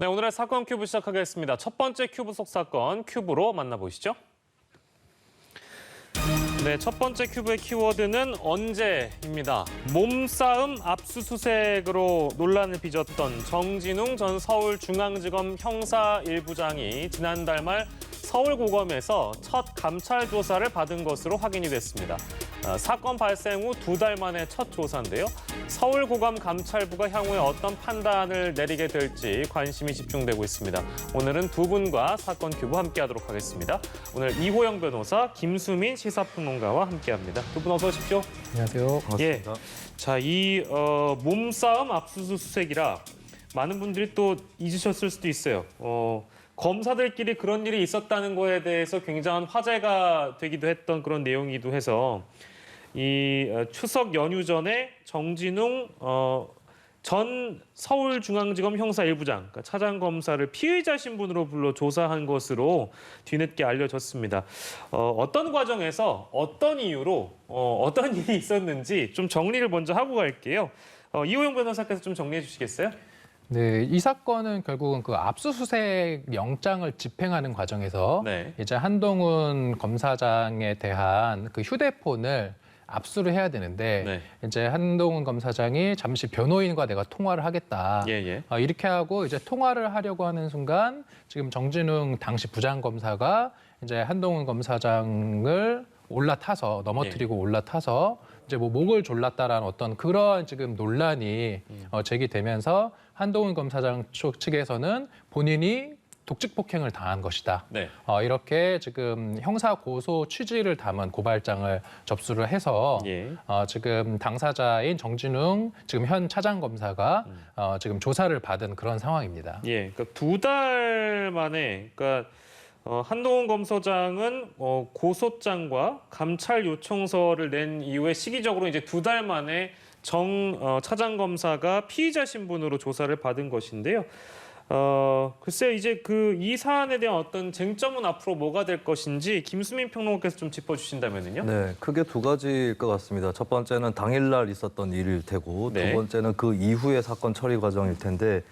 네, 오늘의 사건 큐브 시작하겠습니다. 첫 번째 큐브 속 사건 큐브로 만나보시죠. 네, 첫 번째 큐브의 키워드는 언제입니다. 몸싸움 압수수색으로 논란을 빚었던 정진웅 전 서울중앙지검 형사 1부장이 지난달 말 서울고검에서 첫 감찰 조사를 받은 것으로 확인이 됐습니다. 사건 발생 후 2달 만에 첫 조사인데요. 서울고검 감찰부가 향후에 어떤 판단을 내리게 될지 관심이 집중되고 있습니다. 오늘은 두 분과 사건 큐브 함께하도록 하겠습니다. 오늘 이호영 변호사, 김수민 시사평론가와 함께합니다. 두 분 어서 오십시오. 안녕하세요. 반갑습니다. 자, 이 몸싸움 압수수색이라 많은 분들이 또 잊으셨을 수도 있어요. 검사들끼리 그런 일이 있었다는 거에 대해서 굉장한 화제가 되기도 했던 그런 내용이기도 해서 이 추석 연휴 전에 정진웅 전 서울중앙지검 형사 1부장, 그러니까 차장검사를 피의자 신분으로 불러 조사한 것으로 뒤늦게 알려졌습니다. 어떤 과정에서 어떤 이유로 어떤 일이 있었는지 좀 정리를 먼저 하고 갈게요. 이호영 변호사께서 좀 정리해 주시겠어요? 네, 이 사건은 결국은 그 압수수색 영장을 집행하는 과정에서 네. 이제 한동훈 검사장에 대한 그 휴대폰을 압수를 해야 되는데 네. 이제 한동훈 검사장이 잠시 변호인과 내가 통화를 하겠다. 예. 이렇게 하고 이제 통화를 하려고 하는 순간 지금 정진웅 당시 부장검사가 이제 한동훈 검사장을 올라타서 넘어뜨리고 올라타서 이제 뭐 목을 졸랐다라는 어떤 그런 지금 논란이 제기되면서 한동훈 검사장 측에서는 본인이 독직 폭행을 당한 것이다. 네. 이렇게 지금 형사 고소 취지를 담은 고발장을 접수를 해서 예. 지금 당사자인 정진웅 지금 현 차장 검사가 지금 조사를 받은 그런 상황입니다. 예, 그러니까 2달 만에, 그러니까 한동훈 검사장은 고소장과 감찰 요청서를 낸 이후에 시기적으로 이제 2달 만에 차장 검사가 피의자 신분으로 조사를 받은 것인데요. 글쎄요, 이제 이 사안에 대한 어떤 쟁점은 앞으로 뭐가 될 것인지 김수민 평론가께서 좀 짚어주신다면요. 네, 크게 두 가지일 것 같습니다. 첫 번째는 당일날 있었던 일일 테고, 네. 두 번째는 그 이후의 사건 처리 과정일 텐데,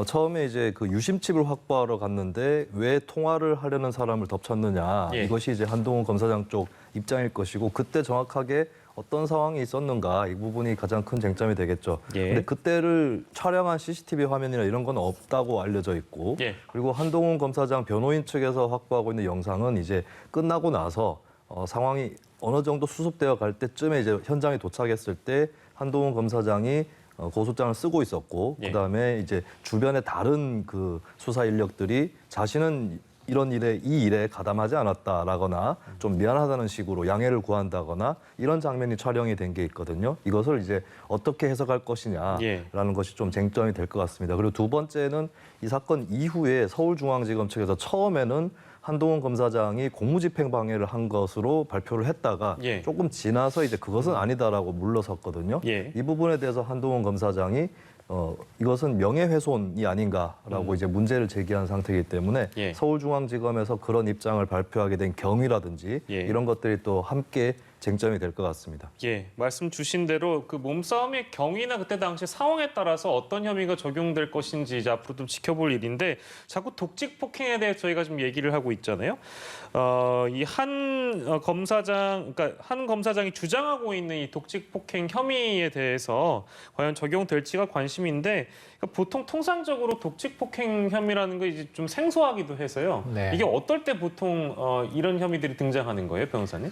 처음에 이제 그 유심칩을 확보하러 갔는데 왜 통화를 하려는 사람을 덮쳤느냐, 예. 이것이 이제 한동훈 검사장 쪽 입장일 것이고, 그때 정확하게 어떤 상황이 있었는가, 이 부분이 가장 큰 쟁점이 되겠죠. 예. 근데 그때를 촬영한 CCTV 화면이나 이런 건 없다고 알려져 있고, 예. 그리고 한동훈 검사장 변호인 측에서 확보하고 있는 영상은 이제 끝나고 나서 상황이 어느 정도 수습되어 갈 때쯤에 이제 현장에 도착했을 때 한동훈 검사장이 고소장을 쓰고 있었고, 예. 그다음에 이제 주변의 다른 그 수사 인력들이 자신은 이 일에 가담하지 않았다라거나 좀 미안하다는 식으로 양해를 구한다거나 이런 장면이 촬영이 된 게 있거든요. 이것을 이제 어떻게 해석할 것이냐라는 예. 것이 좀 쟁점이 될 것 같습니다. 그리고 두 번째는 이 사건 이후에 서울중앙지검 측에서 처음에는 한동훈 검사장이 공무집행 방해를 한 것으로 발표를 했다가 예. 조금 지나서 이제 그것은 아니다라고 물러섰거든요. 예. 이 부분에 대해서 한동훈 검사장이 이것은 명예훼손이 아닌가라고 이제 문제를 제기한 상태이기 때문에 예. 서울중앙지검에서 그런 입장을 발표하게 된 경위라든지 예. 이런 것들이 또 함께 쟁점이 될 것 같습니다. 예, 말씀 주신 대로 그 몸싸움의 경위나 그때 당시 상황에 따라서 어떤 혐의가 적용될 것인지 이제 앞으로 좀 지켜볼 일인데 자꾸 독직 폭행에 대해 저희가 좀 얘기를 하고 있잖아요. 이 한 검사장이 주장하고 있는 이 독직 폭행 혐의에 대해서 과연 적용될지가 관심인데 그러니까 보통 통상적으로 독직 폭행 혐의라는 거 이제 좀 생소하기도 해서요. 네. 이게 어떨 때 보통 이런 혐의들이 등장하는 거예요, 변호사님?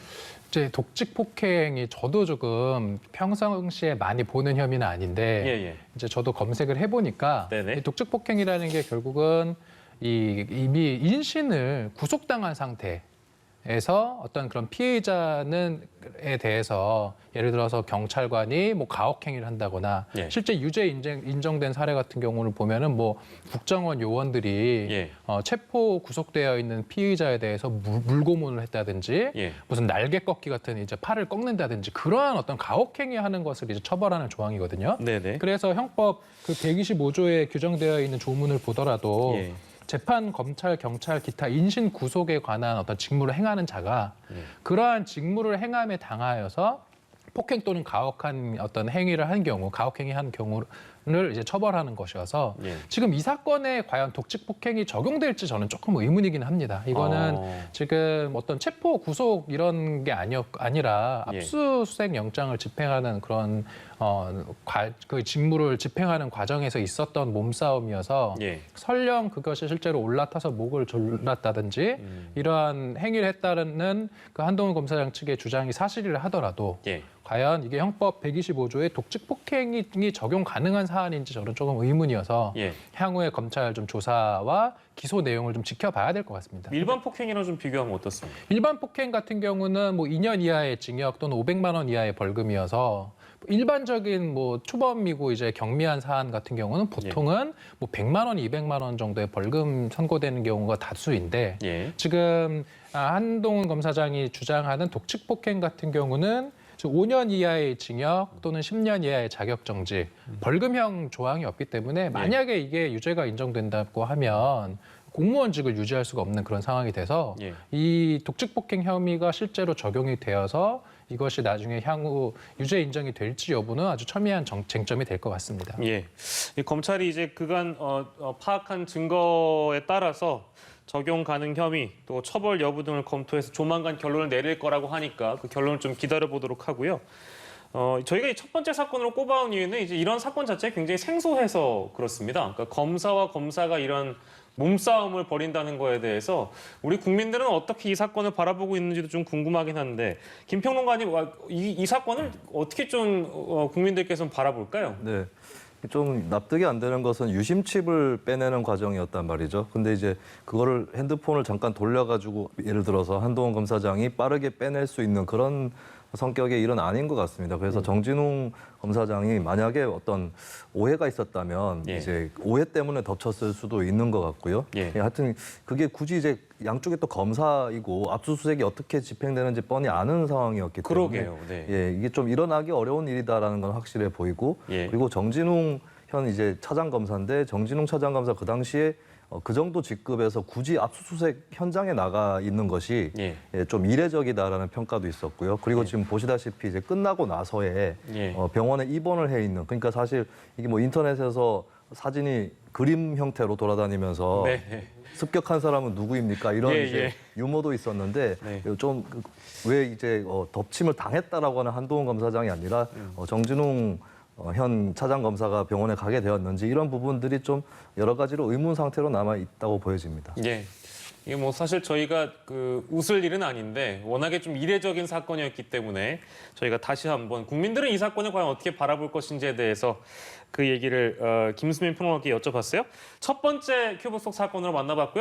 이제 독직 폭행이 저도 조금 평상시에 많이 보는 혐의는 아닌데 예. 이제 저도 검색을 해보니까 네네. 이 독직 폭행이라는 게 결국은 이미 인신을 구속당한 상태에서 어떤 그런 피해자에 대해서 예를 들어서 경찰관이 뭐 가혹행위를 한다거나 예. 실제 유죄 인정된 사례 같은 경우를 보면은 뭐 국정원 요원들이 예. 체포 구속되어 있는 피의자에 대해서 물고문을 했다든지 예. 무슨 날개 꺾기 같은 이제 팔을 꺾는다든지 그러한 어떤 가혹행위 하는 것을 이제 처벌하는 조항이거든요. 네네. 그래서 형법 그 125조에 규정되어 있는 조문을 보더라도 예. 재판, 검찰, 경찰, 기타 인신 구속에 관한 어떤 직무를 행하는 자가 그러한 직무를 행함에 당하여서 폭행 또는 가혹한 어떤 행위를 한 경우, 가혹행위 한 경우는 이제 처벌하는 것이어서 예. 지금 이 사건에 과연 독직 폭행이 적용될지 저는 조금 의문이긴 합니다. 이거는 지금 어떤 체포 구속 이런 게 아니라 예. 압수수색 영장을 집행하는 그런 그 직무를 집행하는 과정에서 있었던 몸싸움이어서 예. 설령 그것이 실제로 올라타서 목을 졸랐다든지 이러한 행위를 했다는 그 한동훈 검사장 측의 주장이 사실이라 하더라도 예. 과연 이게 형법 125조의 독직 폭행이 적용 가능한 사안인지 저는 조금 의문이어서 예. 향후에 검찰 좀 조사와 기소 내용을 좀 지켜봐야 될 것 같습니다. 일반 폭행이랑 좀 비교하면 어떻습니까? 일반 폭행 같은 경우는 뭐 2년 이하의 징역 또는 500만 원 이하의 벌금이어서 일반적인 뭐 초범이고 이제 경미한 사안 같은 경우는 보통은 뭐 100만 원, 200만 원 정도의 벌금 선고되는 경우가 다수인데 예. 지금 한동훈 검사장이 주장하는 독직 폭행 같은 경우는 5년 이하의 징역 또는 10년 이하의 자격정지, 벌금형 조항이 없기 때문에 만약에 이게 유죄가 인정된다고 하면 공무원직을 유지할 수가 없는 그런 상황이 돼서 예. 이 독직 폭행 혐의가 실제로 적용이 되어서 이것이 나중에 향후 유죄 인정이 될지 여부는 아주 첨예한 쟁점이 될 것 같습니다. 예. 이 검찰이 이제 그간 파악한 증거에 따라서 적용 가능 혐의 또 처벌 여부 등을 검토해서 조만간 결론을 내릴 거라고 하니까 그 결론을 좀 기다려 보도록 하고요. 저희가 이 첫 번째 사건으로 꼽아온 이유는 이제 이런 사건 자체가 굉장히 생소해서 그렇습니다. 그러니까 검사와 검사가 이런 몸싸움을 벌인다는 거에 대해서 우리 국민들은 어떻게 이 사건을 바라보고 있는지도 좀 궁금하긴 한데 김평론가님 이 사건을 어떻게 좀 국민들께서는 바라볼까요? 네. 좀 납득이 안 되는 것은 유심칩을 빼내는 과정이었단 말이죠. 근데 이제 그거를 핸드폰을 잠깐 돌려가지고 예를 들어서 한동훈 검사장이 빠르게 빼낼 수 있는 그런 성격의 일은 아닌 것 같습니다. 그래서 정진웅 검사장이 만약에 어떤 오해가 있었다면 예. 이제 오해 때문에 덮쳤을 수도 있는 것 같고요. 예. 하여튼 그게 굳이 이제 양쪽에 또 검사이고 압수수색이 어떻게 집행되는지 뻔히 아는 상황이었기 때문에 그러게요. 네. 예, 이게 좀 일어나기 어려운 일이다라는 건 확실해 보이고 예. 그리고 정진웅 현 이제 차장 검사인데 정진웅 차장 검사 그 당시에 그 정도 직급에서 굳이 압수수색 현장에 나가 있는 것이 예. 좀 이례적이다라는 평가도 있었고요. 그리고 지금 보시다시피 이제 끝나고 나서에 예. 병원에 입원을 해 있는 그러니까 사실 이게 뭐 인터넷에서 사진이 그림 형태로 돌아다니면서 네. 습격한 사람은 누구입니까? 이런 예, 이제 예. 유머도 있었는데 네. 좀 왜 이제 덮침을 당했다라고 하는 한동훈 검사장이 아니라 정진웅 현 차장 검사가 병원에 가게 되었는지 이런 부분들이 좀 여러 가지로 의문 상태로 남아 있다고 보여집니다. 예. 이게 뭐 사실 저희가 웃을 일은 아닌데 워낙에 좀 이례적인 사건이었기 때문에 저희가 다시 한번 국민들은 이 사건을 과연 어떻게 바라볼 것인지에 대해서 그 얘기를 김수민 평론가께 여쭤봤어요. 첫 번째 큐브 속 사건으로 만나봤고요.